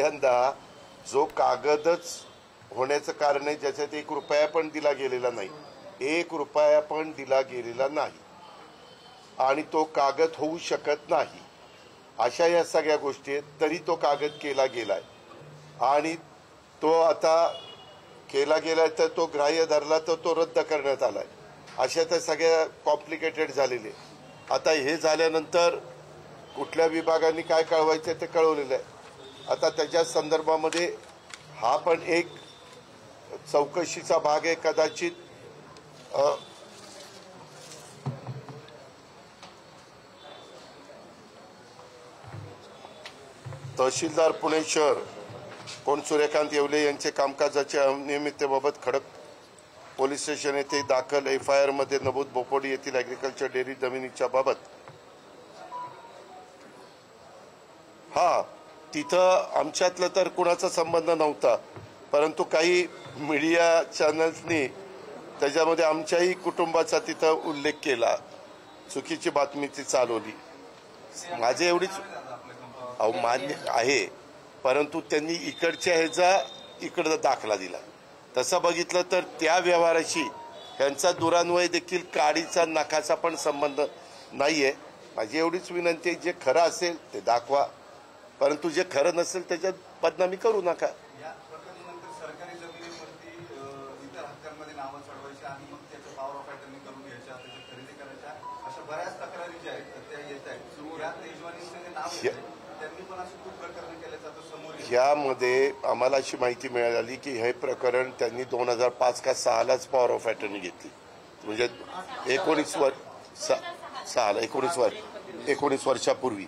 पहिल्यांदा जो कागदच होण्याचं कारण आहे ज्याच्यात 1 रुपया पण दिला गेलेला नाही, 1 रुपया पण दिला गेलेला नाही आणि तो कागद होऊ शकत नाही, अशा या सगळ्या गोष्टी आहेत. तरी तो कागद केला गेलाय आणि तो आता केला गेलाय तर तो ग्राह्य धरला तर तो रद्द करण्यात आलाय. अशा तर सगळ्या कॉम्प्लिकेटेड झालेले. आता हे झाल्यानंतर कुठल्या विभागांनी काय कळवायचं ते कळवलेलं आहे. आता त्याच्या संदर्भामध्ये हा पण एक चौकशीचा भाग आहे. कदाचित तहसीलदार पुणे शहर कोण सूर्यकांत येवले यांचे कामकाजाच्या अनियमिततेबाबत खडक पोलीस स्टेशन येथे दाखल FIR मध्ये नमूद बोपोडी येथील ॲग्रिकल्चर डेअरी जमिनीच्या बाबत तिथं आमच्यातलं तर कुणाचा संबंध नव्हता, परंतु काही मीडिया चॅनल्सनी त्याच्यामध्ये आमच्याही कुटुंबाचा तिथं उल्लेख केला, चुकीची बातमी ती चालवली. माझे एवढीच मान्य आहे, परंतु त्यांनी इकडच्या ह्याचा इकडचा दाखला दिला. तसं बघितलं तर त्या व्यवहाराशी त्यांचा दुरान्वय देखील काडीचा नखाचा पण संबंध नाहीये. माझी एवढीच विनंती आहे, जे खरं असेल ते दाखवा, परंतु जे खरं नसेल त्याच्यात बदनामी करू नका. सरकारी जमिनीवरती इतर हक्कांमध्ये नावं चढवायची आणि मग त्याचं पॉवर ऑफ अटर्नी करून घ्यायच्या, त्याची खरेदी करायच्या, अशा बऱ्याच तक्रारी ज्या आहेत त्या येत आहेत. यात तेजवानीचे नाव त्यांनी पण अशी खूप प्रकरण केल्याचं आता समोर. यामध्ये आम्हाला अशी माहिती मिळाली की हे प्रकरण त्यांनी 2005 का 6लाच पॉवर ऑफ अटर्नी घेतली, म्हणजे 19 वर्षापूर्वी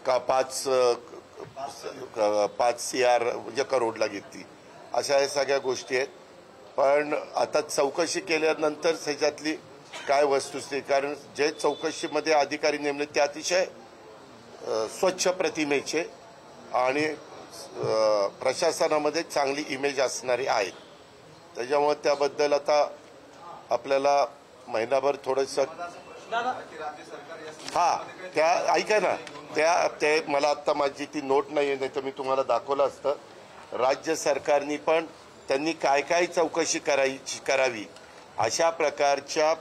का 5 CR म्हणजे करोडला घेतली. अशा या सगळ्या गोष्टी आहेत. पण आता चौकशी केल्यानंतर ह्याच्यातली काय वस्तुस्थिती, कारण जे चौकशीमध्ये अधिकारी नेमले ते अतिशय स्वच्छ प्रतिमेचे आणि प्रशासनामध्ये चांगली इमेज असणारी आहेत. त्याच्यामुळे त्याबद्दल आता आपल्याला महिनाभर थोडंसं त्या ऐका ना, ते मला आता माझी ती नोट नाही तर मी तुम्हाला दाखवलं असतं. राज्य सरकारनी पण त्यांनी काय काय चौकशी करावी अशा प्रकारच्या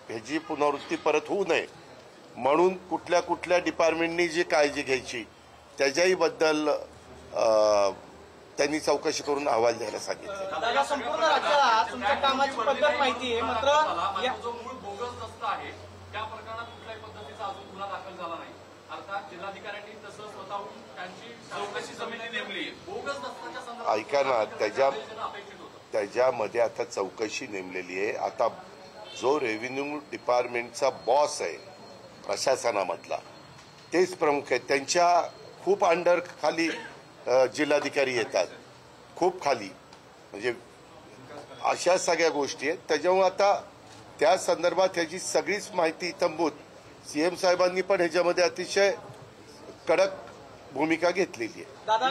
ह्याची पुनरावृत्ती परत होऊ नये म्हणून कुठल्या कुठल्या डिपार्टमेंटनी जी काळजी घ्यायची त्याच्याही बद्दल त्यांनी चौकशी करून अहवाल द्यायला सांगितले. संपूर्ण राज्याला तुमच्या कामाची पद्धत माहिती आहे, मात्र जो मूळ बोगस दस्त आहे त्या प्रकरणात कुठल्याही पद्धतीचा अजून गुन्हा दाखल झाला नाही. अर्थात जिल्हाधिकाऱ्यांनी तसं स्वतःहून त्यांची चौकशी समिती नेमली. बोगस दस्ताच्या संदर्भात ऐका ना, त्याच्यामध्ये आता चौकशी नेमलेली आहे. आता जो रेव्हेन्यू डिपार्टमेंटचा बॉस आहे प्रशासनामधला तेच प्रमुख आहेत. त्यांच्या खूप अंडर खाली जिल्हाधिकारी येतात, खूप खाली, म्हणजे अशा सगळ्या गोष्टी आहेत. त्याच्यामुळे आता त्या संदर्भात ह्याची सगळीच माहिती इत्थंभूत CM साहेबांनी पण ह्याच्यामध्ये अतिशय कडक भूमिका घेतलेली आहे. दादा,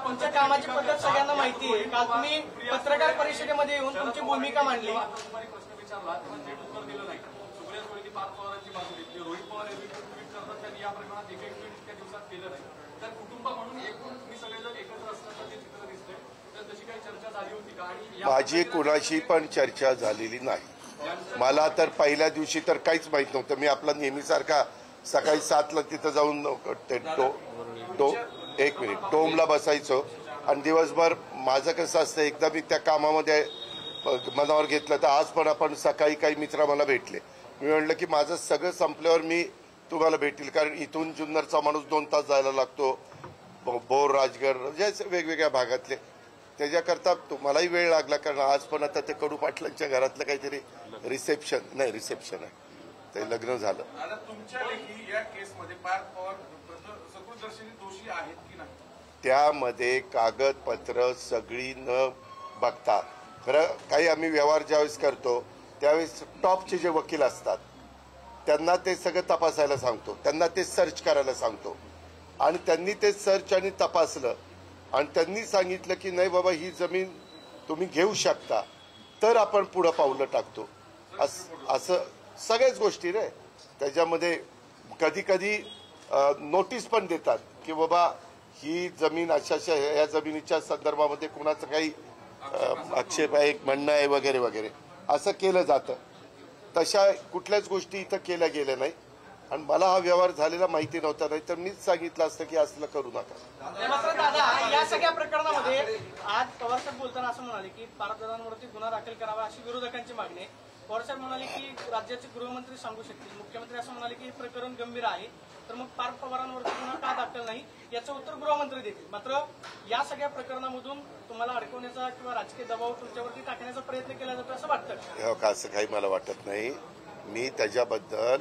तुमच्या कामाची पद्धत सगळ्यांना माहिती आहे. काल तुम्ही पत्रकार परिषदेमध्ये येऊन तुमची भूमिका मांडली. प्रश्न विचारला त्याला थेट उत्तर दिलं नाही. सुप्रिया सुळेंनी पार्थ पवारांची बाजू घेतली. रोहित पवार यांनी ट्विट करतात त्यांनी या प्रकरणात एक ट्विट इतक्या दिवसात केलं नाही. तर कुटुंब म्हणून एकूण तुम्ही सगळेजण एकत्र असल्याचं जे चित्र दिसतंय तर तशी काही चर्चा झाली होती का? आणि माझी कुणाशी पण चर्चा झालेली नाही. मला तर पहिल्या दिवशी तर काहीच माहित नव्हतं. मी आपला नेहमीसारखा सकाळी 7ला तिथं जाऊन डोमला बसायचो आणि दिवसभर माझं कसं असतं, एकदा मी त्या कामामध्ये मनावर घेतलं तर आज पण आपण सकाळी काही मित्र मला भेटले. मी म्हणलं की माझं सगळं संपल्यावर मी तुम्हाला भेटेल, कारण इथून जुन्नरचा माणूस 2 तास जायला लागतो, भोर, राजगड म्हणजे वेगवेगळ्या भागातले. त्याच्याकरता तुम्हालाही वेळ लागला, कारण आज पण आता ते कडू पाटलांच्या घरातलं काहीतरी रिसेप्शन आहे, ते लग्न झालं. तुमच्या लेखी या केसमध्ये पार्थ पवार सकृतदर्शनी दोषी आहेत की नाही? त्यामध्ये कागदपत्र सगळी न बघता, खरं काही आम्ही व्यवहार ज्यावेळेस करतो त्यावेळेस टॉपचे जे वकील असतात त्यांना ते सगळं तपासायला सांगतो, त्यांना ते सर्च करायला सांगतो आणि त्यांनी ते सर्च आणि तपासलं आणि त्यांनी सांगितलं की नाही बाबा ही जमीन तुम्ही घेऊ शकता, तर आपण पुढं पावलं टाकतो. असं सगळ्याच गोष्टी रे. त्याच्यामध्ये कधी कधी नोटीस पण देतात की बाबा ही जमीन अशा या जमिनीच्या संदर्भामध्ये कुणाचं काही आक्षेप आहे, म्हणणं आहे वगैरे वगैरे असं केलं जातं. तशा कुठल्याच गोष्टी इथं केल्या गेल्या नाही आणि मला हा व्यवहार झालेला माहिती नव्हता, नाही तर मीच सांगितलं असतं की असलं करू नका. मात्र दादा या सगळ्या प्रकरणामध्ये आज पवारसाहेब बोलताना असं म्हणाले की पारदादांवरती गुन्हा दाखल करावा अशी विरोधकांची मागणी आहे. पवारसाहेब म्हणाले की राज्याचे गृहमंत्री सांगू शकतील, मुख्यमंत्री असं म्हणाले की हे प्रकरण गंभीर आहे, तर मग पार्थ पवारांवरती गुन्हा का दाखल नाही याचं उत्तर गृहमंत्री देतील. मात्र या सगळ्या प्रकरणामधून तुम्हाला अडकवण्याचा किंवा राजकीय दबाव तुमच्यावरती टाकण्याचा प्रयत्न केला जातो असं वाटतं? असं काही मला वाटत नाही. मी त्याच्याबद्दल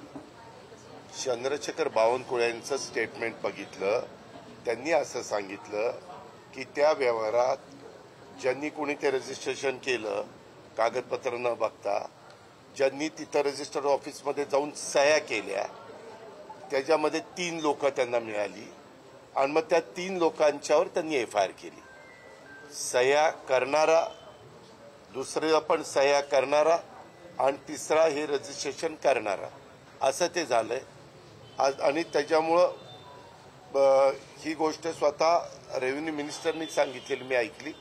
चंद्रशेखर बावनकुळे यांचं स्टेटमेंट बघितलं. त्यांनी असं सांगितलं की त्या व्यवहारात ज्यांनी कोणी ते रजिस्ट्रेशन केलं कागदपत्र न बघता, ज्यांनी तिथं रजिस्टर ऑफिसमध्ये जाऊन सह्या केल्या, त्याच्यामध्ये 3 लोक त्यांना मिळाली आणि मग त्या 3 लोकांच्यावर त्यांनी FIR केली. सह्या करणारा, दुसरा पण सह्या करणारा आणि तिसरा हे रजिस्ट्रेशन करणारा, असं ते झालंय. आणि त्याच्यामुळं ही गोष्ट स्वतः रेव्हेन्यू मिनिस्टरनी सांगितलेली मी ऐकली.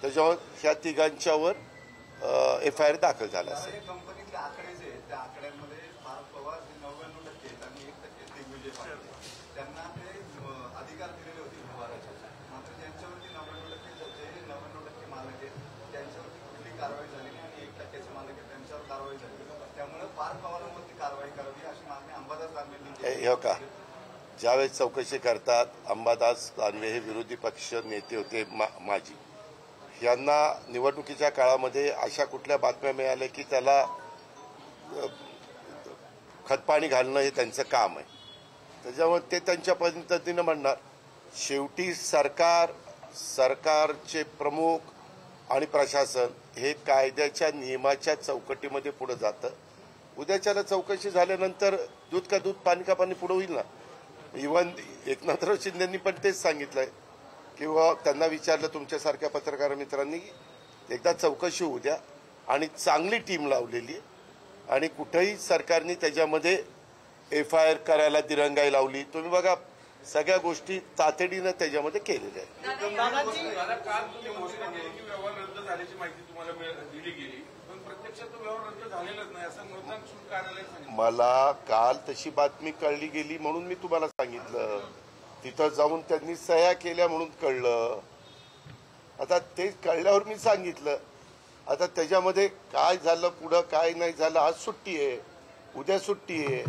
त्याच्यावर ह्या तिघांच्यावर FIR दाखल झाला असेल. कंपनीतले आकडे जे आहेत त्या आकड्यांमध्ये पार्थ पवार 99% आहेत आणि 1% दिग्विजय पाटील, त्यांना ते अधिकार दिलेले होते व्यवहाराचे. मात्र ज्यांच्यावरती 99% जे 99% मालक आहेत त्यांच्यावरती कुठली कारवाई झाली नाही आणि 1%चे मालक आहेत त्यांच्यावर कारवाई झाली. त्यामुळे पार्थ पवारांवरती कारवाई करावी अशी मागणी अंबादास दानवेंनी केली. हे का ज्यावेळेस चौकशी करतात, अंबादास दानवे हे विरोधी पक्ष नेते होते माजी, यांना निवडणुकीच्या काळामध्ये अशा कुठल्या बातम्या मिळाल्या की त्याला खतपाणी घालणं हे त्यांचं काम आहे. त्याच्यामुळे ते त्यांच्या पद्धतीनं म्हणणार. शेवटी सरकारचे प्रमुख आणि प्रशासन हे कायद्याच्या नियमाच्या चौकटीमध्ये पुढे जातं. उद्याच्याला चौकशी झाल्यानंतर दूध का दूध पाणी का पाणी पुढे होईल ना. इव्हन एकनाथराव शिंदेंनी पण तेच सांगितलंय किंवा त्यांना विचारलं तुमच्यासारख्या पत्रकार मित्रांनी, एकदा चौकशी होऊ द्या आणि चांगली टीम लावलेली आणि कुठेही सरकारने त्याच्यामध्ये FIR करायला दिरंगाई लावली. तुम्ही बघा सगळ्या गोष्टी तातडीनं त्याच्यामध्ये केलेल्या आहेत. काल तुम्ही घोषणा केली की व्यवहार रद्द झाल्याची माहिती तुम्हाला दिली गेली, पण प्रत्यक्षात तो व्यवहार रद्द झालेलाच नाही असं मुद्दाम शुल्क कार्यालय सांगितलं. मला काल तशी बातमी कळली गेली म्हणून मी तुम्हाला सांगितलं. तिथं जाऊन त्यांनी सह्या केल्या म्हणून कळलं. आता ते कळल्यावर मी सांगितलं. आता त्याच्यामध्ये काय झालं पुढं काय नाही झालं, आज सुट्टी आहे, उद्या सुट्टी आहे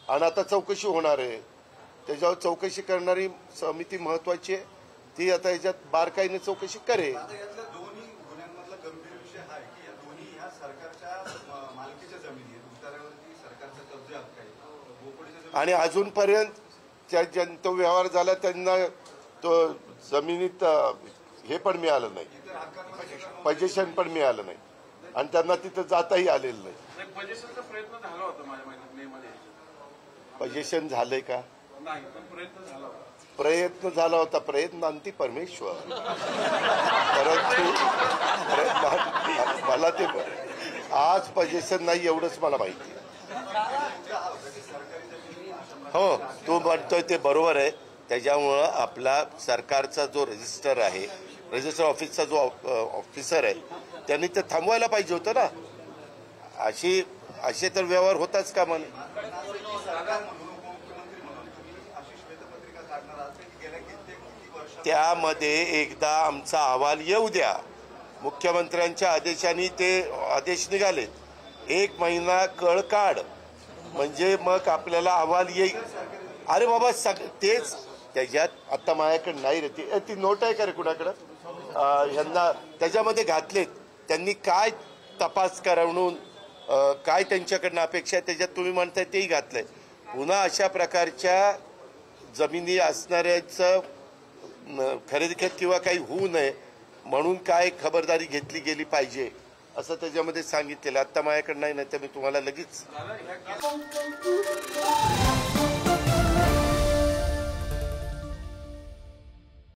आणि आता चौकशी होणार आहे. त्याच्यावर चौकशी करणारी समिती महत्वाची आहे, ती आता याच्यात बारकाईने चौकशी करेल. आता यातल्या दोन्ही गुन्ह्यांमधला गंभीर विषय हा आहे की या दोन्ही ह्या सरकारच्या मालकीच्या जमिनी आहेत. उतार्यावरती सरकारचा कब्जा हक्क आहे, बोकडीच्या जमिनी आणि अजूनपर्यंत तो व्यवहार झाला त्यांना तो जमिनीत हे पण मिळालं नाही, पोझिशन पण मिळालं नाही आणि त्यांना तिथं जाताही आलेलं नाही. पोझिशनचा प्रयत्न झाला होता माझ्या महिन्यामध्ये. पोझिशन झालंय का? नाही, पण प्रयत्न झाला होता. प्रयत्न झाला होता. प्रयत्नांती परमेश्वर. परंतु मला ते आज पोझिशन नाही एवढंच मला माहिती. हो, तू म्हणतोय ते बरोबर आहे. त्याच्यामुळं आपला सरकारचा जो रजिस्टर आहे, रजिस्टर ऑफिसचा जो ऑफिसर आहे त्यांनी ते थांबवायला पाहिजे होतं ना. असे तर व्यवहार होताच का म्हणे. त्यामध्ये एकदा आमचा अहवाल येऊ द्या. मुख्यमंत्र्यांच्या आदेशाने ते आदेश निघालेत. 1 महिना कळ काढ म्हणजे मग आपल्याला अहवाल येईल. अरे बाबा तेच त्याच्यात आता माझ्याकडे नाही रे ती नोट आहे का रे कुणाकडं, यांना त्याच्यामध्ये घातलेत. त्यांनी काय तपास करून काय त्यांच्याकडनं अपेक्षा आहे त्याच्यात तुम्ही म्हणताय तेही घातलंय. पुन्हा अशा प्रकारच्या जमिनी असणाऱ्याचं खरेदी किंवा काही होऊ नये म्हणून काय खबरदारी घेतली गेली पाहिजे असं त्याच्यामध्ये सांगितलेलं. आता माझ्याकडे नाही, तर मी तुम्हाला लगेच